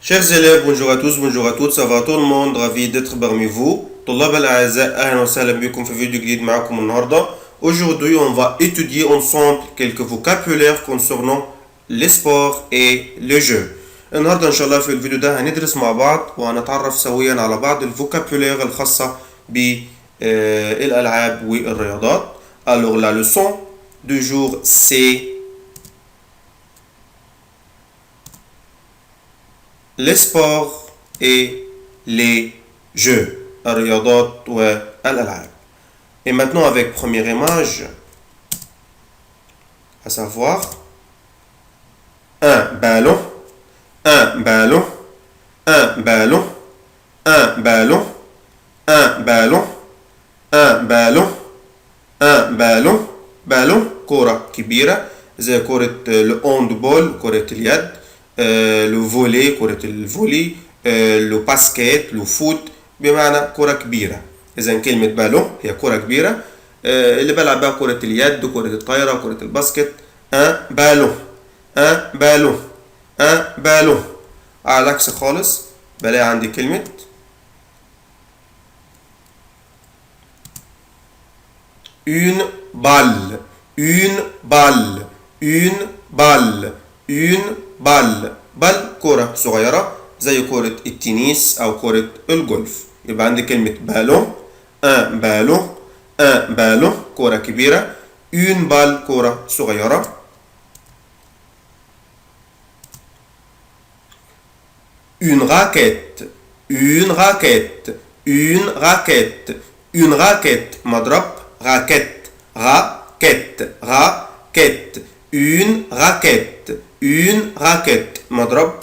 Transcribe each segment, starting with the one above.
Chers élèves, bonjour à tous, bonjour à toutes, ça va tout le monde, ravi d'être parmi vous. طلاب الأعزاء أهلا وسهلا بكم في فيديو جديد معكم النهاردة. Aujourd'hui, on va étudier ensemble quelques vocabulaires concernant les sports et les jeux. النهاردة إن شاء الله في الفيديو ده هندرس مع بعض وهنتعرف سويا على بعض الفوكابولير الخاصة بالألعاب والرياضات. Alors la leçon du jour c'est les sports et les jeux, الرياضات والألعاب. Et maintenant avec première image, à savoir un ballon, un ballon, un ballon, un ballon, un ballon, un ballon, un ballon, ballon كرة كبيرة زي كرة الهاندبول كرة اليد، لو فولي كرة الفولي، لو باسكيت لو فوت، بمعنى كرة كبيرة. إذا كلمة بالون هي كرة كبيرة اللي بلعب بها كرة اليد كرة الطايرة كرة الباسكت. ان بالون ان بالون ان بالون. على العكس خالص بلاقي عندي كلمة une balle une balle une balle une balle. بل كرة صغيرة زي كرة التنس أو كرة الجولف. يبقى عندي كلمة بالون ان بالون ان بالون كرة كبيرة، une balle كرة صغيرة. une raquette une raquette une raquette une raquette مضرب raquette raquette raquette une raquette une raquette مضرب.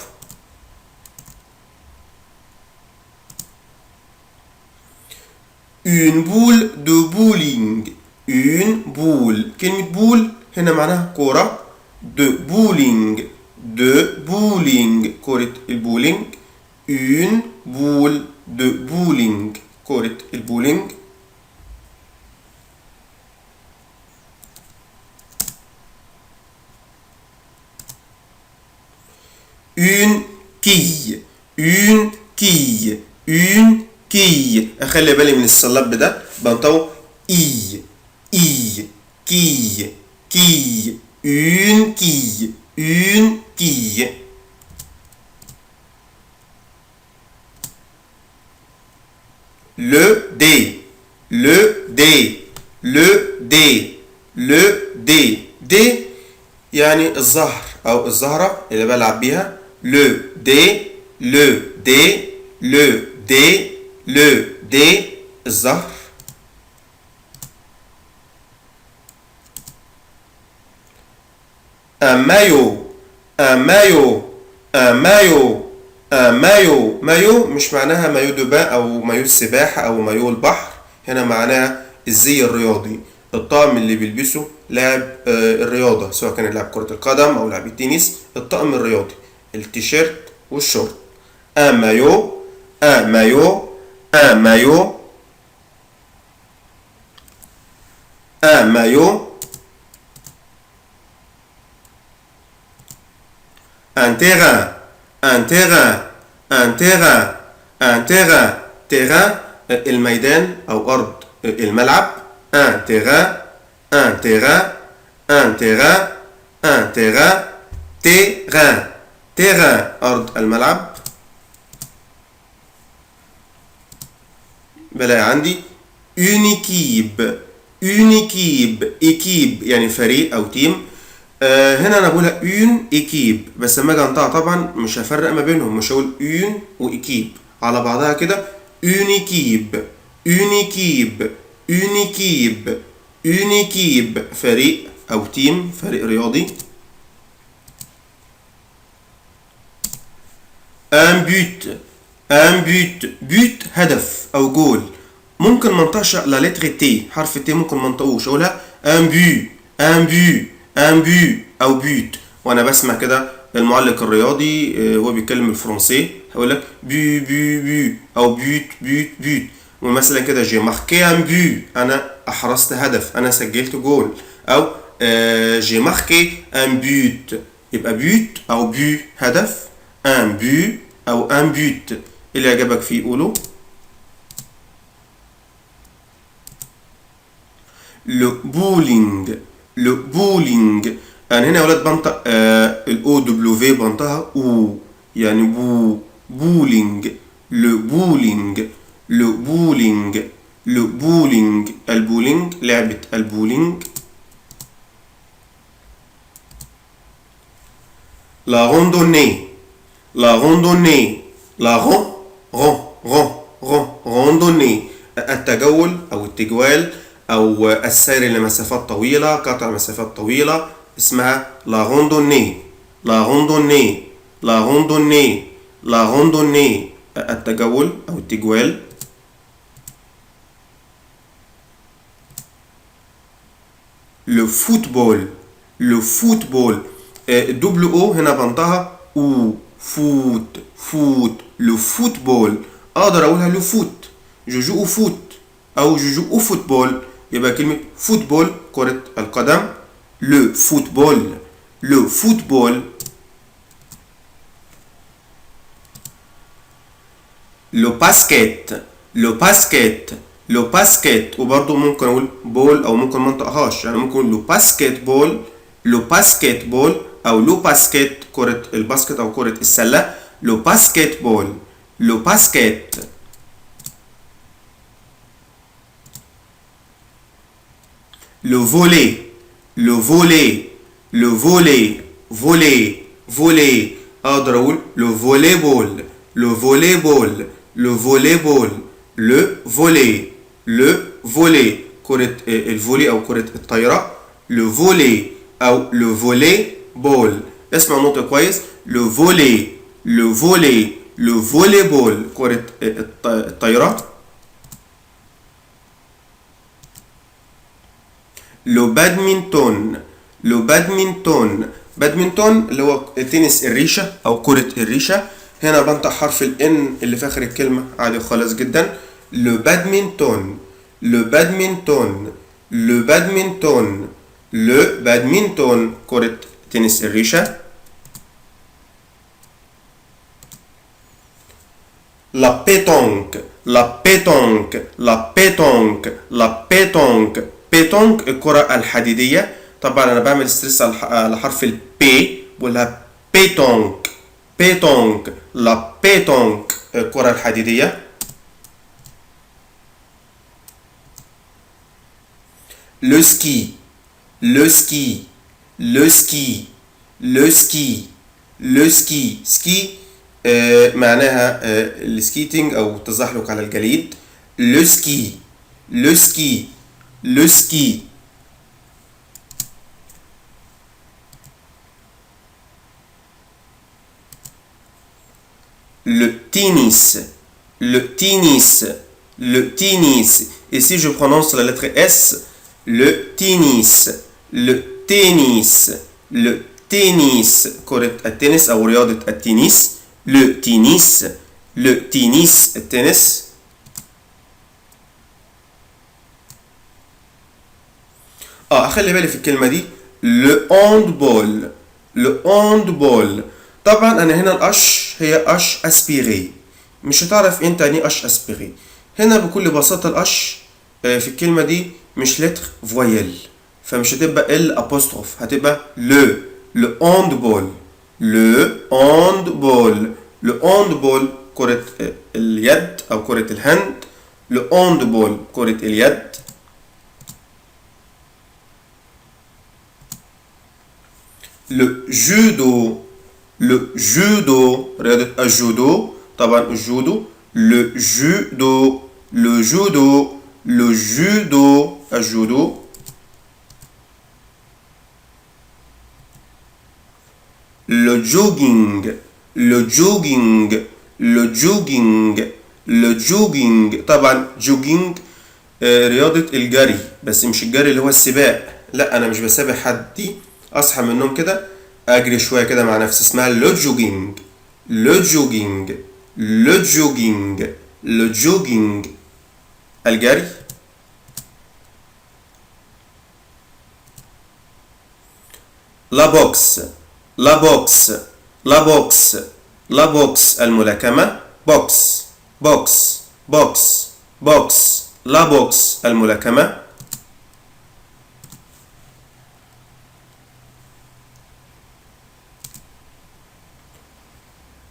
une boule de bowling une boule. كلمة بول هنا معناها كرة. de bowling de bowling كرة البولينج. une boule de bowling كرة البولينج. une quille une quille une quille. اخلي بالي من الصلب ده بنطقه اي اي quille quille une quille une quille. le dé le dé le dé le dé دي يعني الزهر او الزهرة اللي بلعب بيها. le dé le dé le dé le dé الزهر. un maillot un maillot un maillot un maillot. مايو مش معناها مايو دو بان او مايو السباحة او مايو البحر، هنا معناها الزي الرياضي، الطقم اللي بيلبسه لاعب الرياضة سواء كان لاعب كرة القدم او لاعب التنس، الطقم الرياضي التيشيرت والشورت. un maillot un maillot un maillot un maillot. un terrain un terrain un terrain un terrain terrain الميدان أو أرض الملعب. un terrain un terrain un terrain un terrain terrain terrain أرض الملعب. بلاقي عندي une équipe une équipe équipe يعني فريق أو تيم. هنا انا بقولها اون ايكيب، بس لما اجي انطقها طبعا مش هفرق ما بينهم، مش هقول اون وايكيب على بعضها كده. اون ايكيب اون ايكيب اون ايكيب اون ايكيب فريق او تيم فريق رياضي. ان بوت ان بوت بوت هدف او جول. ممكن منطقش لا لتر تي حرف التي ممكن منطقوش، اقولها ان بو ان بو ان بو او بوت. وانا بسمع كده المعلق الرياضي هو بيتكلم الفرنسي هقول لك بو بو بو او بوت بوت بوت. ومثلا كده جي ماركي ان بو انا احرزت هدف انا سجلت جول، او جي ماركي ان بوت يبقى بوت او بو هدف. ان بو أو un but اللي عجبك فيه قوله. le bowling. le bowling. أنا هنا يا ولاد بنطق ال OW بنطقها أو، يعني بو. bowling. le bowling. le bowling. le bowling. البولينج، لعبة البولينج. la randonnée. la randonnée. la randonnée. التجول أو التجوال أو السير لمسافات طويلة، قطع مسافات طويلة، اسمها la randonnée. la randonnée. la randonnée. la randonnée. التجول أو التجوال. le football. le football. الدبل او هنا بنطقها او. فوت. فوت. le football. اقدر اقولها le foot. je joue au foot او je joue au football. يبقى كلمة فوتبول كرة القدم. le football. le football. le basket. le basket. le basket. وبرضه ممكن اقول بول او ممكن ما انطقهاش، يعني ممكن اقول le basket ball. le basket ball او le basket كرة الباسكت او كرة السلة. le basket ball. le basket. le volley. le volley. le volley. volley. volley. اقدر اقول le volleyball. le volleyball. le volleyball. le volley. le volley كرة الفولي او كرة الطايرة. le volley او le volleyball. اسمع نطق كويس. le volley. le volley. le volleyball كرة الطايرة. le badminton. le badminton. badminton اللي هو تنس الريشة أو كرة الريشة. هنا بنطق حرف ال N اللي في آخر الكلمة عادي خالص جدا. le badminton. le badminton. le badminton. le badminton كرة تنس الريشة. la pétanque. la pétanque. la pétanque. la pétanque. pétanque الكرة الحديدية. طبعا انا بعمل ستريس على حرف ال P بقولها pétanque. pétanque. la pétanque الكرة الحديدية. le ski. le ski. le ski. le ski. le ski. ski معناها السكيتنج او التزحلق على الجليد. le ski. le ski. le ski. le tennis. le tennis. le tennis. Et si je prononce la lettre S, le tennis. le tennis. le tennis كرة التنس أو رياضة التنس. le tennis. le tennis التنس. أخلي بالي في الكلمة دي le handball. le handball. طبعا أنا هنا الأش هي أش أسبيري، مش هتعرف أنت يعني أش أسبيري. هنا بكل بساطة الأش في الكلمة دي مش لتر فويل، فمش هتبقى ال أبوستروف، هتبقى le handball. le handball. le handball كرة اليد أو كرة الهند. le handball كرة اليد. le judo. le judo رياضة الجودو. طبعا الجودو le judo. le judo. le judo الجودو. le jogging. le jogging. le jogging. le jogging. طبعا jogging رياضة الجري، بس مش الجري اللي هو السباق، لا انا مش بسابق حد، دي اصحى من النوم كده اجري شويه كده مع نفسي، اسمها لو جوجينج. لو جوجينج. لو جوجينج. لو جوجينج الجري. لا بوكس. لا بوكس. لا بوكس. لا بوكس الملاكمة. بوكس بوكس بوكس بوكس. لا بوكس الملاكمة.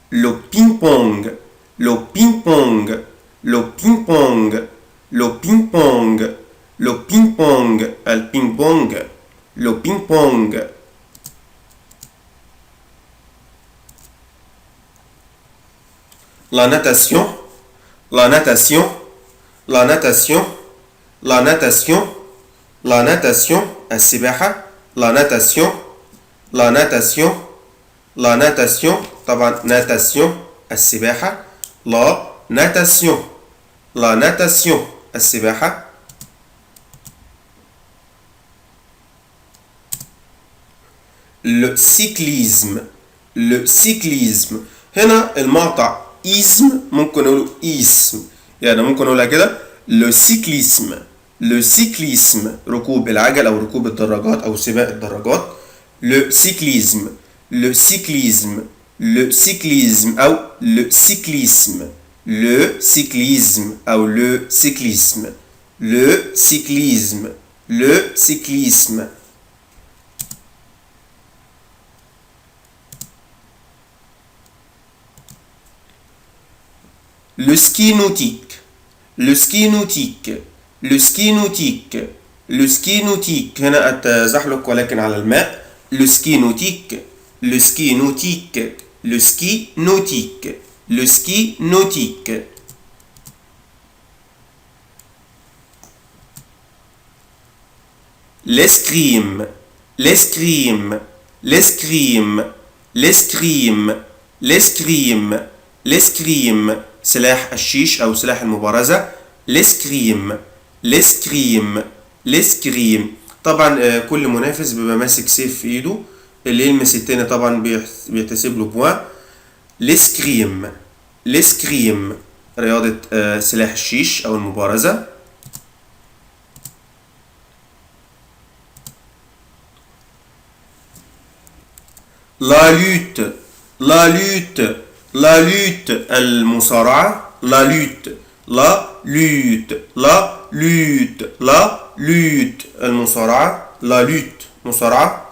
le ping-pong, le ping-pong, le ping-pong, le ping-pong, le ping-pong, le ping-pong, le ping-pong. La natation, la natation, la natation, la natation, la natation, السباحة, la natation, la natation, la natation, طبعا natation السباحة. la natation, la natation السباحة. le cyclisme, le cyclisme. هنا المقطع isme ممكن نقوله اسم، يعني ممكن نقولها كده le cyclisme، le cyclisme ركوب العجل أو ركوب الدراجات أو سباق الدراجات. le cyclisme، le cyclisme، le cyclisme أو le cyclisme، le cyclisme أو le cyclisme، le cyclisme، le cyclisme. le ski nautique، le ski nautique، le ski nautique، le ski nautique. هنا التزحلق ولكن على الماء. le ski nautique، le ski nautique، le ski nautique، le ski nautique. l'escrime، l'escrime، l'escrime، l'escrime، l'escrime، l'escrime سلاح الشيش أو سلاح المبارزة. l'escrime، l'escrime، l'escrime. طبعا كل منافس بيبقى ماسك سيف في ايده، اللي يلمس التاني طبعا بيحتسب له بوان. l'escrime، l'escrime رياضة سلاح الشيش أو المبارزة. la lutte، la lutte، la lutte المصارعة. la lutte، la lutte، la lutte، la lutte المصارعة. la lutte مصارعة.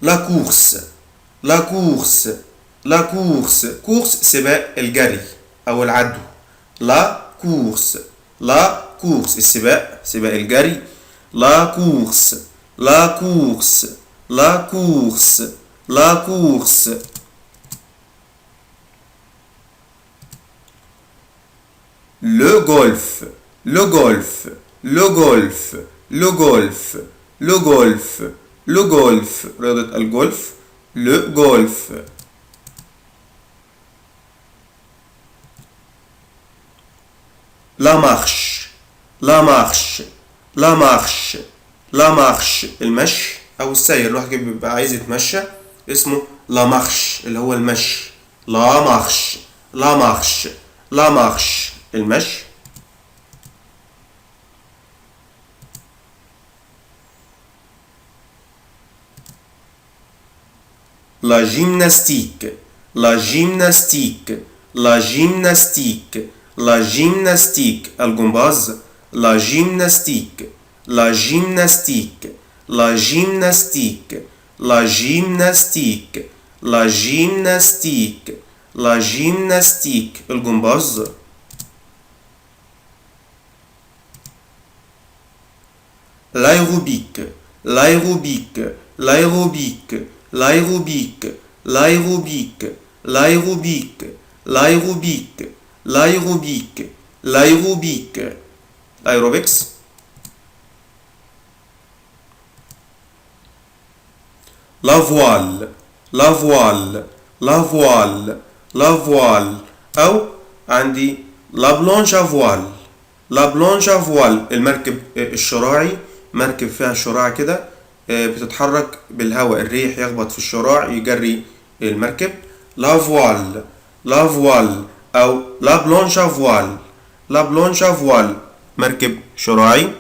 la course، la course، la course، course سباق الجري أو العدو. la course، la course السباق سباق الجري. la course، la course، la course، la course. le golf، le golf، le golf، le golf، le golf، le golf رياضة الجولف. le golf. la marche، la marche، la marche، la marche المشي أو السير. الواحد بيبقى عايز يتمشى اسمه لا مارش اللي هو المشي. لا مارش، لا مارش، لا مارش المشي. la gymnastique، la gymnastique، la gymnastique، la gymnastique الجمباز. la gymnastique، la gymnastique، la gymnastique، la gymnastique، la gymnastique، la gymnastique الجمباز. l'aérobic، l'aérobic، l'aérobic، l'aérobic، l'aérobic، l'aérobic، l'aérobic، l'aérobic، l'aérobic. aerobics. la voile، la voile، la voile، la voile أو عندي la blanche à voile. la blanche à voile المركب الشراعي، مركب فيها شراع كده بتتحرك بالهواء، الريح يخبط في الشراع يجري المركب. la voile، la voile أو la blanche à voile. la blanche à voile مركب شراعي.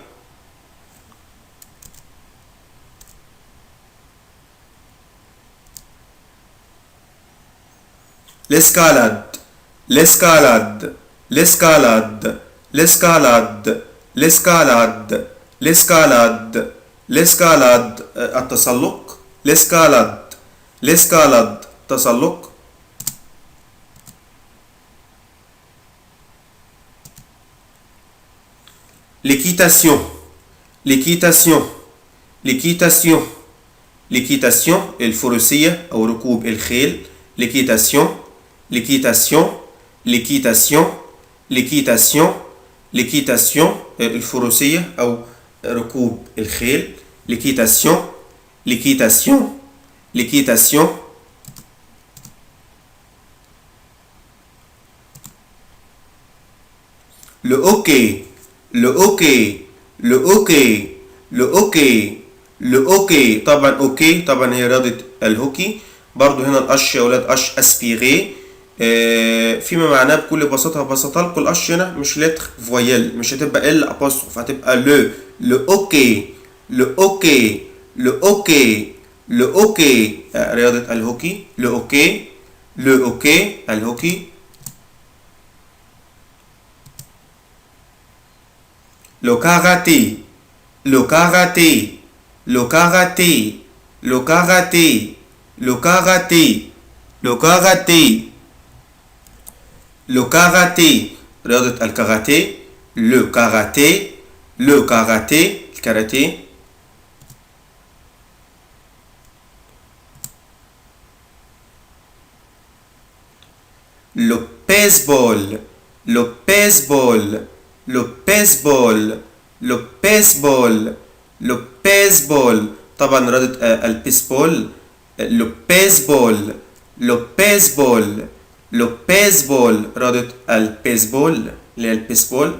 l'escalade, l'escalade, l'escalade, l'escalade, l'escalade, l'escalade, l'escalade التسلق l'escalade, l'escalade تسلق l'équitation, l'équitation, l'équitation, l'équitation الفروسية أو ركوب الخيل l'équitation, l'équitation, l'équitation, l'équitation, l'équitation الفروسية أو ركوب الخيل l'équitation, l'équitation, l'équitation le hockey, le hockey, le hockey, le hockey, le hockey طبعا اوكي طبعا هي رياضة الهوكي برضو هنا القش يا ولاد قش اسبيري فيما معناه بكل بساطة لكم القش هنا مش لتر فويل مش هتبقى ال ابوستروف هتبقى لو اوكي لو اوكي لو اوكي لو اوكي رياضة الهوكي لو اوكي لو اوكي الهوكي le karaté, le karaté, le karaté, le karaté, le karaté, le karaté, le karaté, رياضة الكاراتيه, le karaté, le karaté, الكاراتيه, le baseball, le baseball, le baseball, le baseball, le baseball طبعا رياضة البيسبول le baseball, le baseball, le baseball رياضة البيسبول اللي هي البيسبول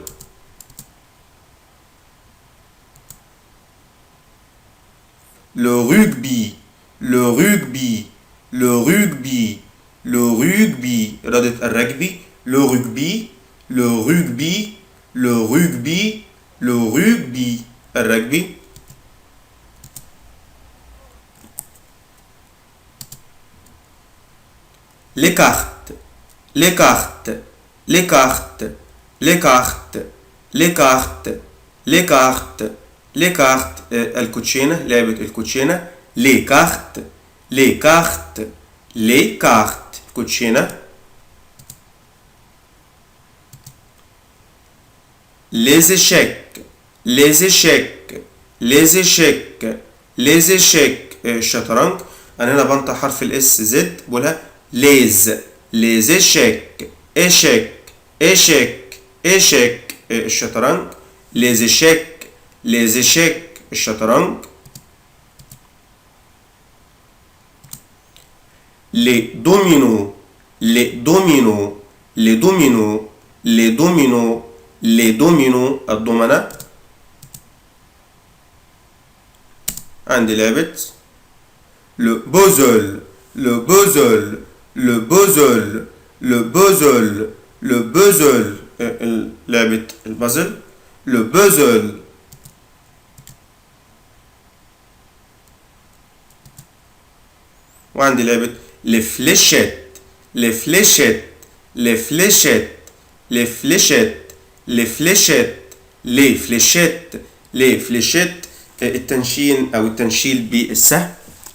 le rugby, le rugby, le rugby, le rugby رياضة الرجبي le rugby, le rugby, le rugby, le rugby الرجبي les cartes, les cartes, les cartes, les cartes, les cartes, les cartes, les cartes الكوتشينة لعبة الكوتشينة les cartes, les cartes, les cartes الكوتشينة les échecs, les échecs, les échecs, les échecs الشطرنج أنا هنا بنطق حرف الاس زد بقولها les échecs, échecs, échecs, échecs الشطرنج les échecs, les échecs الشطرنج les dominos, les dominos, les dominos, les dominos, les dominos الضمنة عندي لعبة le puzzle, le puzzle, le puzzle, le puzzle, le puzzle لعبة البازل le puzzle وعندي لعبة les fléchettes, les fléchettes, les fléchettes, les fléchettes, les fléchettes, les fléchettes, les fléchettes التنشين أو التنشيل بالسهم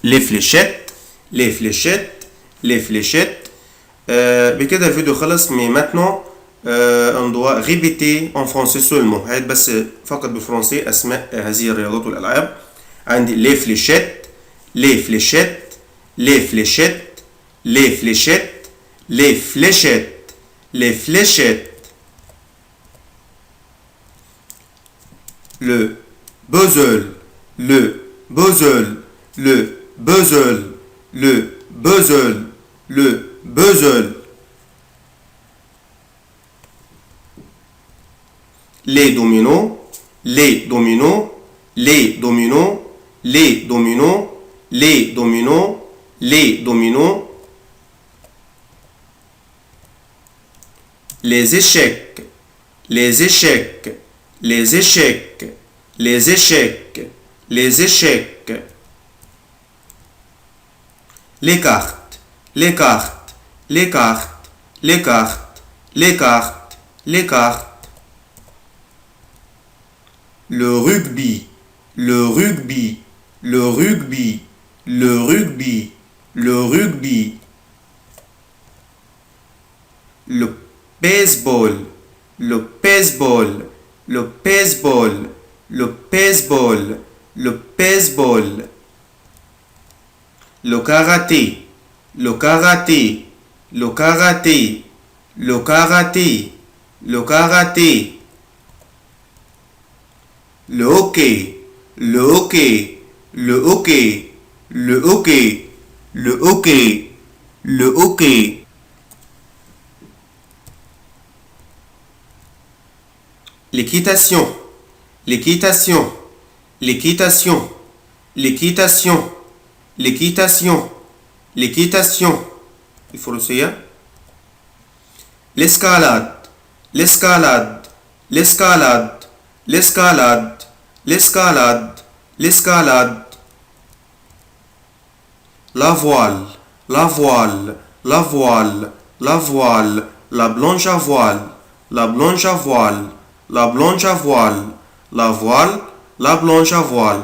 les fléchettes, les fléchettes, les fléchettes بكده الفيديو خلص mais maintenant on doit répéter en français seulement هيد بس فقط بالفرنسي أسماء هذه الرياضات والألعاب عندي les fléchettes, les fléchettes, les fléchettes, les fléchettes, les fléchettes, les fléchettes le puzzle, le puzzle, le puzzle, le puzzle, le puzzle les dominos, les dominos, les dominos, les dominos, les dominos, les dominos les échecs, les échecs, les échecs, les échecs, les échecs les cartes, les cartes, les cartes, les cartes, les cartes, les cartes. Le rugby, le rugby, le rugby, le rugby, le rugby. Le baseball, le baseball, le baseball, le baseball, le baseball. Le karaté, le karaté, le karaté, le karaté, le karaté. Le hockey, le hockey, le hockey, le hockey, le hockey, le hockey. L'équitation, l'équitation, l'équitation, l'équitation, l'équitation, l'équitation. Il faut l'essayer. L'escalade, l'escalade, l'escalade, l'escalade, l'escalade, l'escalade. La voile, la voile, la voile, la voile, la blanche à voile, la blanche à voile, la blanche à voile, la voile, la blanche à voile.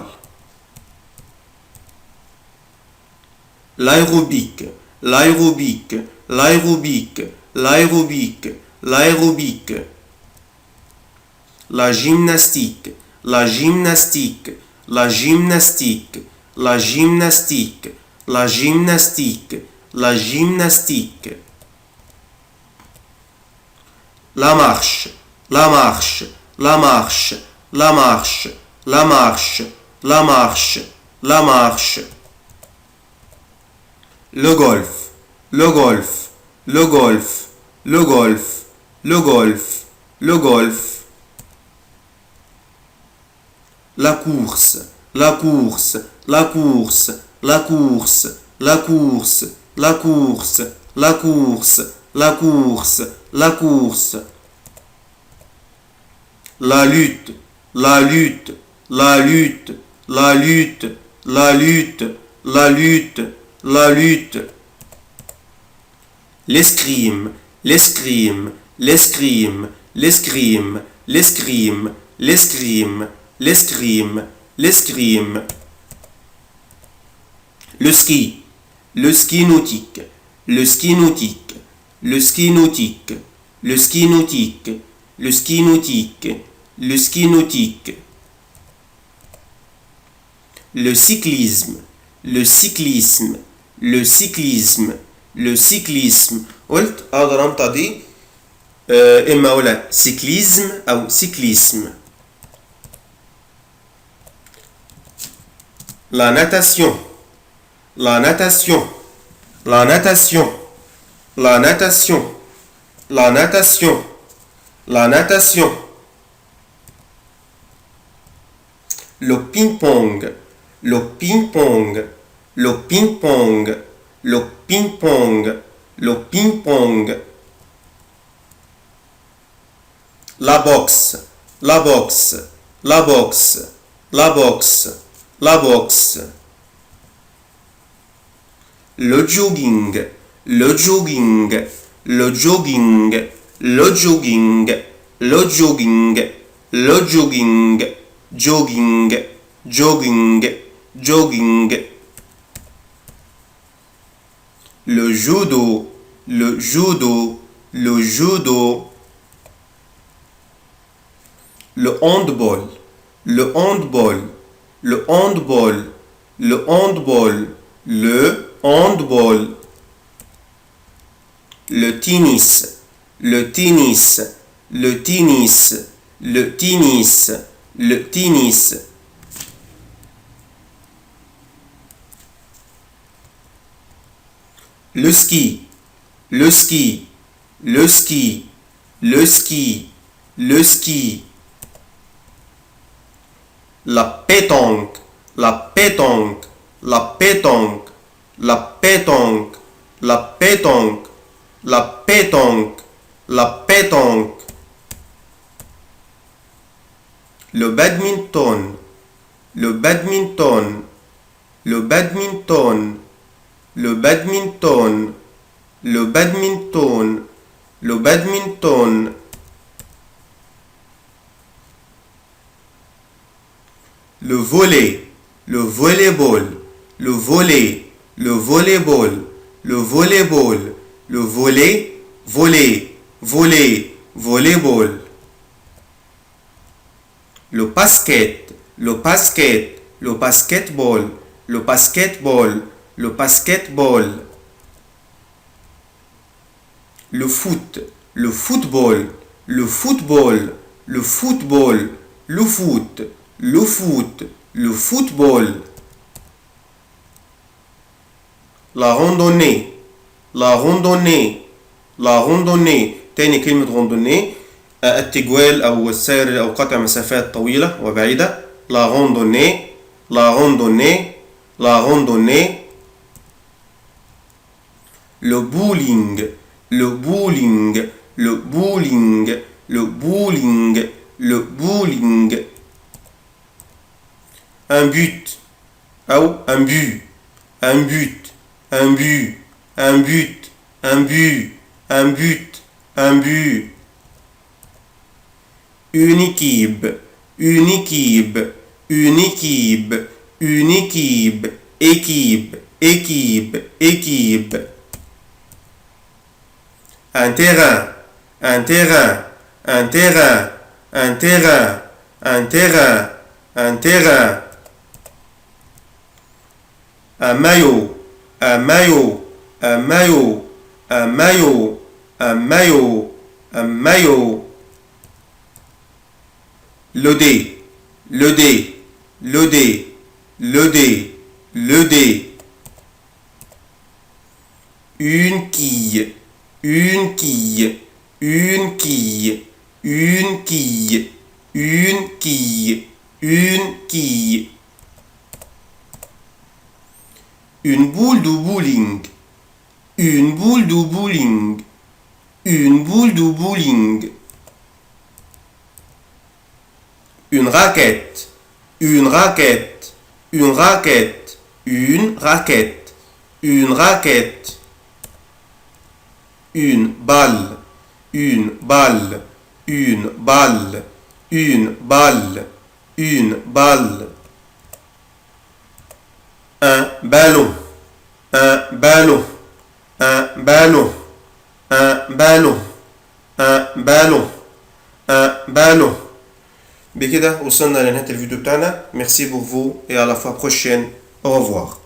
L'aérobic, l'aérobic, l'aérobic, l'aérobic, l'aérobic. La gymnastique, la gymnastique, la gymnastique, la gymnastique, la gymnastique, la gymnastique. La marche, la marche, la marche, la marche, la marche, la marche, la marche. Le golf, le golf, le golf, le golf, le golf, le golf. La course, la course, la course, la course, la course, la course, la course, la course, la course. La lutte, la lutte, la lutte, la lutte, la lutte, la lutte, la lutte. L'escrime, l'escrime, l'escrime, l'escrime, l'escrime, l'escrime, l'escrime, l'escrime. Le ski, le ski nautique, le ski nautique, le ski nautique, le ski nautique, le ski nautique, le ski nautique. Le cyclisme, le cyclisme, le cyclisme, le cyclisme. قلت اقدر انطق دي اما اقولها cyclisme او cyclisme. La natation, la natation, la natation, la natation, la natation, la natation. Le ping-pong, le ping-pong, le ping-pong, le ping-pong, le ping-pong. La boxe, la boxe, la boxe, la boxe, la boxe. Le jogging, le jogging, le jogging, le jogging, le jogging, le jogging, jogging, jogging, jogging. Le judo, le judo, le judo. Le handball, le handball, le handball, le handball, le handball. Le tennis, le tennis, le tennis, le tennis, le tennis. Le ski, le ski, le ski, le ski, le ski. La pétanque, la pétanque, la pétanque, la pétanque, la pétanque, la pétanque, la pétanque. Le badminton, le badminton, le badminton, le badminton, le badminton, le badminton, le volley, le volleyball, le volley, le volleyball, le volleyball, le volley, volley, volley, volleyball, le basket, le basket, le basketball, le basketball, le basketball, le foot, le football, le football, le football, le foot, le foot, le football, la randonnée, la randonnée, la randonnée. تاني كلمة randonnée التجوال أو السير أو قطع مسافات طويلة وبعيدة. la randonnée, la randonnée, la randonnée, le bowling, le bowling, le bowling, le bowling, le bowling, un but ou un but, un but, un but, un but, un but, un but, un but, une équipe, une équipe, une équipe, une équipe, équipe, équipe, équipe, un terrain, un terrain, un terrain, un terrain, un terrain, un terrain, un maillot, un maillot, un maillot, un maillot, un maillot, un maillot, le dé, le dé, le dé, le dé, le dé, une quille, une quille, une quille, une quille, une quille, une quille, une boule de bowling, une boule de bowling, une boule de bowling, une raquette, une raquette, une raquette, une raquette, une raquette, une balle, une balle, une balle, une balle, une balle, un ballon, un ballon, un ballon, un ballon, un ballon, un ballon. بكده وصلنا لنهاية الفيديو بتاعنا. Merci pour vous et à la fois prochaine. Au revoir.